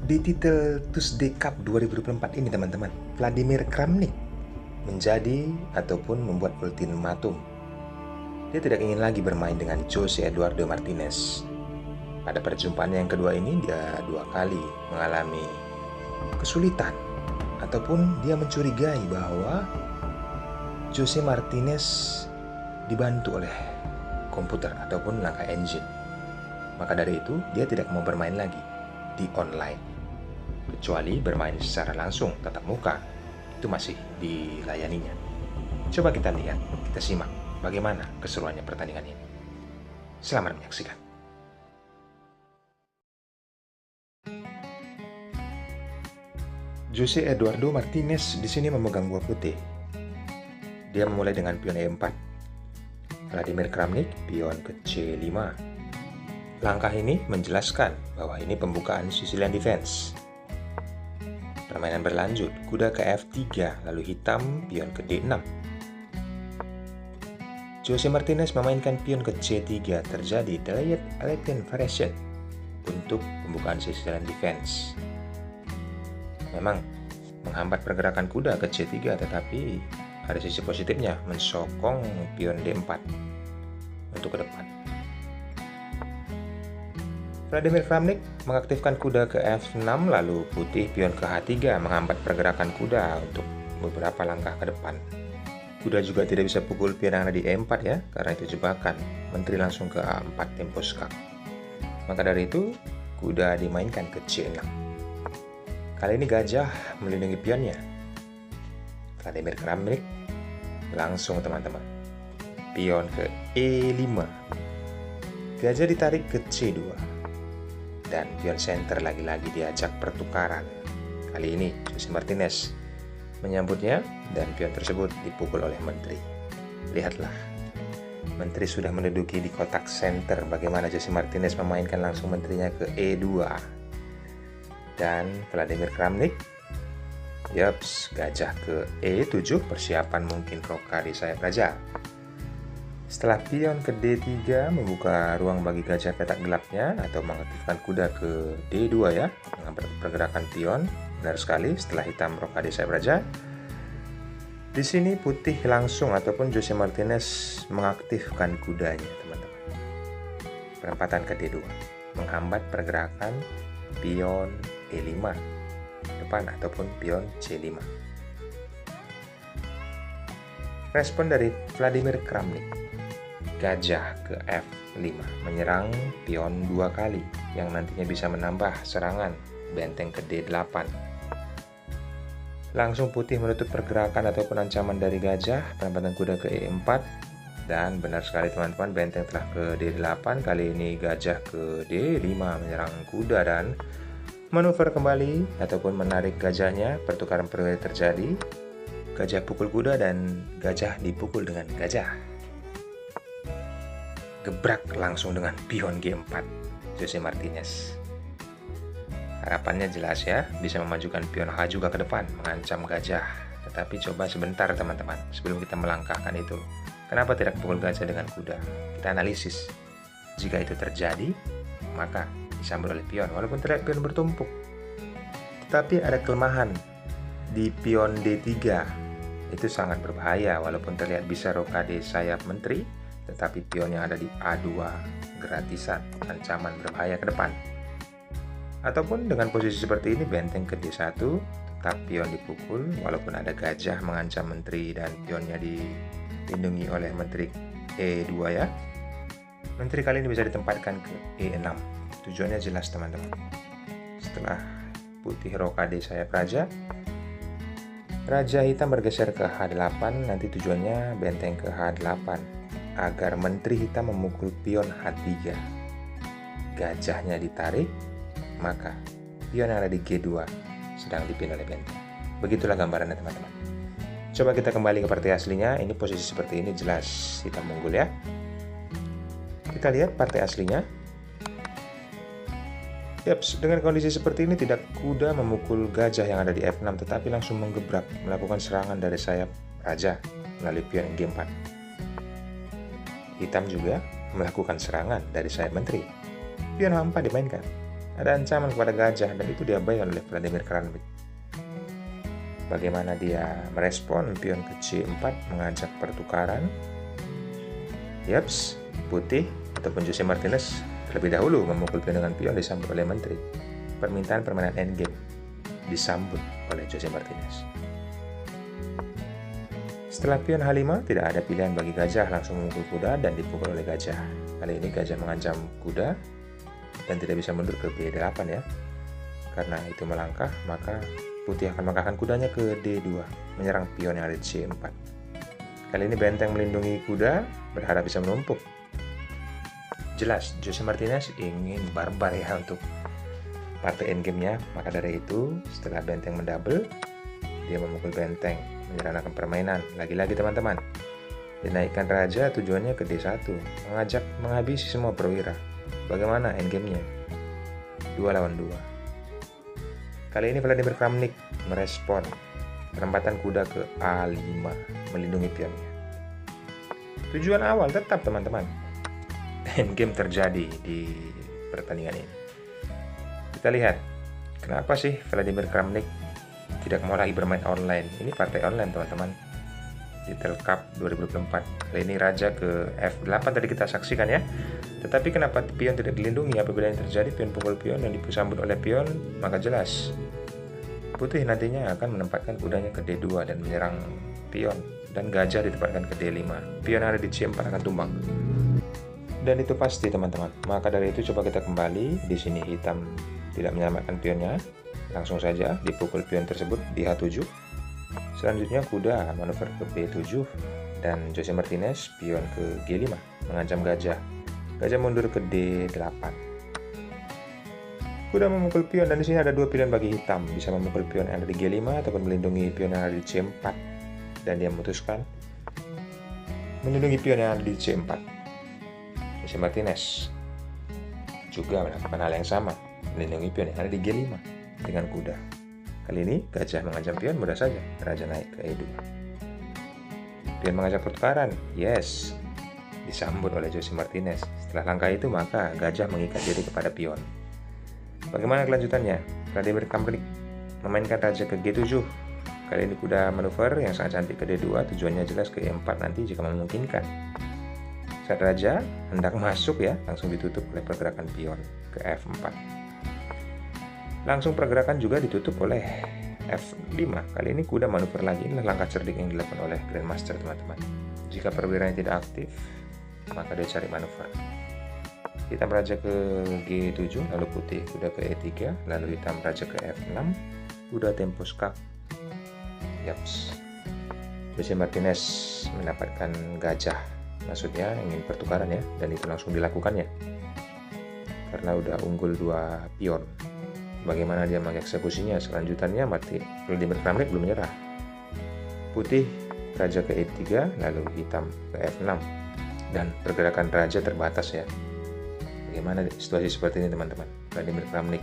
Di titel Tuesday Cup 2024 ini teman-teman, Vladimir Kramnik menjadi ataupun membuat ultimatum. Dia tidak ingin lagi bermain dengan Jose Eduardo Martinez. Pada perjumpaan yang kedua ini dia 2 kali mengalami kesulitan ataupun dia mencurigai bahwa Jose Martinez dibantu oleh komputer ataupun langkah engine. Maka dari itu dia tidak mau bermain lagi di online, kecuali bermain secara langsung tatap muka, itu masih dilayaninya. Coba kita lihat, kita simak bagaimana keseruannya pertandingan ini. Selamat menyaksikan. Jose Eduardo Martinez di sini memegang buah putih. Dia memulai dengan pion E4. Vladimir Kramnik pion ke C5. Langkah ini menjelaskan bahwa ini pembukaan Sicilian defense. Permainan berlanjut, kuda ke F3, lalu hitam pion ke D6. Jose Martinez memainkan pion ke C3, terjadi delayed Alpine variation untuk pembukaan Sicilian defense. Memang menghambat pergerakan kuda ke C3, tetapi ada sisi positifnya, mensokong pion D4 untuk ke depan. Vladimir Kramnik mengaktifkan kuda ke F6, lalu putih pion ke H3 menghambat pergerakan kuda untuk beberapa langkah ke depan. Kuda juga tidak bisa pukul pion yang ada di E4 ya, karena itu jebakan. Menteri langsung ke A4 tempo skak. Maka dari itu, kuda dimainkan ke C6. Kali ini gajah melindungi pionnya. Vladimir Kramnik langsung teman-teman. Pion ke E5. Gajah ditarik ke C2. Dan pion center lagi-lagi diajak pertukaran. Kali ini Jose Martinez menyambutnya dan pion tersebut dipukul oleh Menteri. Lihatlah, Menteri sudah menduduki di kotak center. Bagaimana Jose Martinez memainkan langsung menterinya ke E2. Dan Vladimir Kramnik, gajah ke E7, persiapan mungkin roka di sayap raja. Setelah pion ke D3 membuka ruang bagi gajah petak gelapnya atau mengaktifkan kuda ke D2 ya, menghambat pergerakan pion. Benar sekali, setelah hitam roka di sayap raja. Di sini putih langsung ataupun Jose Martinez mengaktifkan kudanya, teman-teman. Perempatan ke D2, menghambat pergerakan pion E5 depan ataupun pion C5. Respon dari Vladimir Kramnik, gajah ke F5, menyerang pion 2 kali yang nantinya bisa menambah serangan benteng ke D8. Langsung putih menutup pergerakan ataupun ancaman dari gajah, penempatan kuda ke E4, dan benar sekali teman-teman, benteng telah ke D8. Kali ini gajah ke D5 menyerang kuda dan manuver kembali ataupun menarik gajahnya. Pertukaran perwira terjadi, gajah pukul kuda dan gajah dipukul dengan gajah. Gebrak langsung dengan pion G4 Jose Martinez. Harapannya jelas ya, bisa memajukan pion H juga ke depan, mengancam gajah. Tetapi coba sebentar teman-teman, sebelum kita melangkahkan itu, kenapa tidak pukul gajah dengan kuda? Kita analisis. Jika itu terjadi, maka disambut oleh pion, walaupun terlihat pion bertumpuk. Tetapi ada kelemahan di pion D3. Itu sangat berbahaya, walaupun terlihat bisa rokade sayap menteri, tetapi pion yang ada di A2 gratisan, ancaman berbahaya ke depan. Ataupun dengan posisi seperti ini, benteng ke D1, tetap pion dipukul walaupun ada gajah mengancam menteri dan pionnya dilindungi oleh menteri E2 ya. Menteri kali ini bisa ditempatkan ke E6. Tujuannya jelas teman-teman. Setelah putih rokade sayap raja, raja hitam bergeser ke H8, nanti tujuannya benteng ke H8 agar menteri hitam memukul pion H3. Gajahnya ditarik, maka pion yang ada di G2 sedang dipindah oleh benteng. Begitulah gambarannya teman-teman. Coba kita kembali ke partai aslinya. Ini posisi seperti ini jelas hitam unggul ya. Kita lihat partai aslinya. Dengan kondisi seperti ini tidak kuda memukul gajah yang ada di F6, tetapi langsung menggebrak, melakukan serangan dari sayap raja melalui pion G4. Hitam juga melakukan serangan dari sayap menteri. Pion H4 dimainkan. Ada ancaman kepada gajah dan itu diabaikan oleh Vladimir Kramnik. Bagaimana dia merespon? Pion ke C4 mengajak pertukaran. Yaps, putih ataupun Jose Martinez terlebih dahulu memukul pion dengan pion disambut oleh menteri. Permintaan permainan endgame disambut oleh Jose Martinez. Setelah pion H5, tidak ada pilihan bagi gajah, langsung memukul kuda dan dipukul oleh gajah. Kali ini gajah mengancam kuda dan tidak bisa mundur ke B8 ya. Karena itu melangkah, maka putih akan mengarahkan kudanya ke D2, menyerang pion yang ada di C4. Kali ini benteng melindungi kuda, berharap bisa menumpuk. Jelas, Jose Martinez ingin barbar ya untuk partai endgame-nya, maka dari itu setelah benteng mendouble, dia memukul benteng, menyerangkan permainan. Lagi-lagi teman-teman, dinaikkan raja tujuannya ke D1, mengajak menghabisi semua perwira. Bagaimana endgame-nya? 2 lawan 2. Kali ini Vladimir Kramnik merespon penempatan kuda ke A5, melindungi pionnya. Tujuan awal tetap teman-teman. Endgame terjadi di pertandingan ini. Kita lihat, kenapa sih Vladimir Kramnik tidak mau lagi bermain online? Ini partai online teman-teman. Di Telcup 2024. Kali ini raja ke F8 tadi kita saksikan ya. Tetapi kenapa pion tidak dilindungi? Apabila yang terjadi pion pukul pion dan disambut oleh pion, maka jelas putih nantinya akan menempatkan kudanya ke D2 dan menyerang pion, dan gajah ditempatkan ke D5. Pion yang ada di C4 akan tumbang. Dan itu pasti teman-teman. Maka dari itu coba kita kembali. Di sini hitam tidak menyelamatkan pionnya. Langsung saja dipukul pion tersebut di H7. Selanjutnya kuda manuver ke B7 dan Jose Martinez pion ke G5 mengancam gajah. Gajah mundur ke D8. Kuda memukul pion dan di sini ada dua pilihan bagi hitam, bisa memukul pion yang ada di G5 ataupun melindungi pion yang ada di C4. Dan dia memutuskan melindungi pion yang ada di C4. Jose Martinez juga melakukan hal yang sama, melindungi pion yang ada di G5 dengan kuda. Kali ini gajah mengancam pion, mudah saja raja naik ke E2. Pion mengajak pertukaran, yes, disambut oleh Jose Martinez. Setelah langkah itu maka gajah mengikat diri kepada pion. Bagaimana kelanjutannya? Vladimir Kramnik memainkan raja ke G7. Kali ini kuda manuver yang sangat cantik ke D2, tujuannya jelas ke E4 nanti jika memungkinkan. Saat raja hendak masuk ya, langsung ditutup oleh pergerakan pion ke F4. Langsung pergerakan juga ditutup oleh F5. Kali ini kuda manuver lagi. Inilah langkah cerdik yang dilakukan oleh Grandmaster teman-teman. Jika perwiranya tidak aktif, maka dia cari manuver. Hitam raja ke G7, lalu putih kuda ke E3, lalu hitam raja ke F6, kuda tempo skak. Yaps. Jose Martinez mendapatkan gajah, maksudnya ingin pertukaran ya, dan itu langsung dilakukannya. Karena udah unggul 2 pion. Bagaimana dia mengeksekusinya? Selanjutnya Vladimir Kramnik belum menyerah. Putih raja ke E3, lalu hitam ke F6, dan pergerakan raja terbatas ya. Bagaimana situasi seperti ini teman-teman? Vladimir Kramnik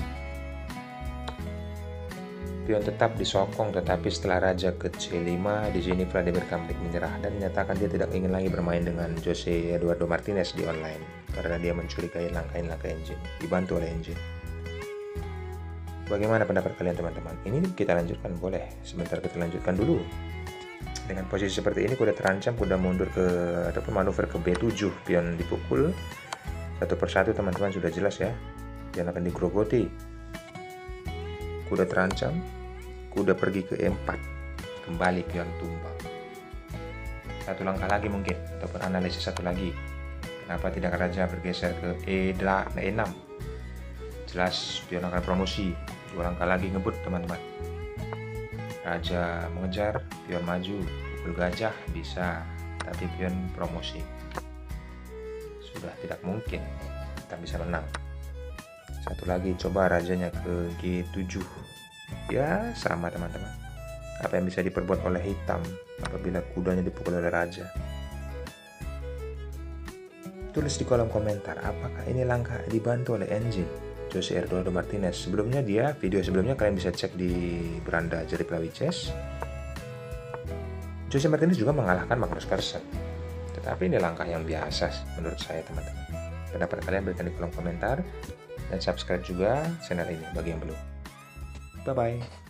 pion tetap disokong, tetapi setelah raja ke C5 di sini Vladimir Kramnik menyerah dan menyatakan dia tidak ingin lagi bermain dengan Jose Eduardo Martinez di online karena dia mencurigai langkah-langkah engine dibantu oleh engine. Bagaimana pendapat kalian teman-teman? Ini kita lanjutkan, boleh sebentar kita lanjutkan dulu. Dengan posisi seperti ini kuda terancam, kuda mundur ke ataupun manuver ke B7, pion dipukul satu persatu teman-teman, sudah jelas ya, yang akan digrogoti. Kuda terancam, kuda pergi ke E4, kembali pion tumbang. Satu langkah lagi mungkin, ataupun analisis satu lagi. Kenapa tidak raja bergeser ke E6? Jelas pion akan promosi. 2 langkah lagi ngebut teman-teman. Raja mengejar, pion maju, pukul gajah bisa, tapi pion promosi. Sudah tidak mungkin kita bisa menang. Satu lagi, coba rajanya ke G7. Ya sama teman-teman. Apa yang bisa diperbuat oleh hitam apabila kudanya dipukul oleh raja? Tulis di kolom komentar, apakah ini langkah dibantu oleh engine Jose Eduardo Martinez? Sebelumnya video sebelumnya kalian bisa cek di beranda Jerry Plawi Chess. Jose Martinez juga mengalahkan Magnus Carlsen. Tetapi ini langkah yang biasa menurut saya teman-teman. Pendapat kalian berikan di kolom komentar. Dan subscribe juga channel ini bagi yang belum. Bye-bye.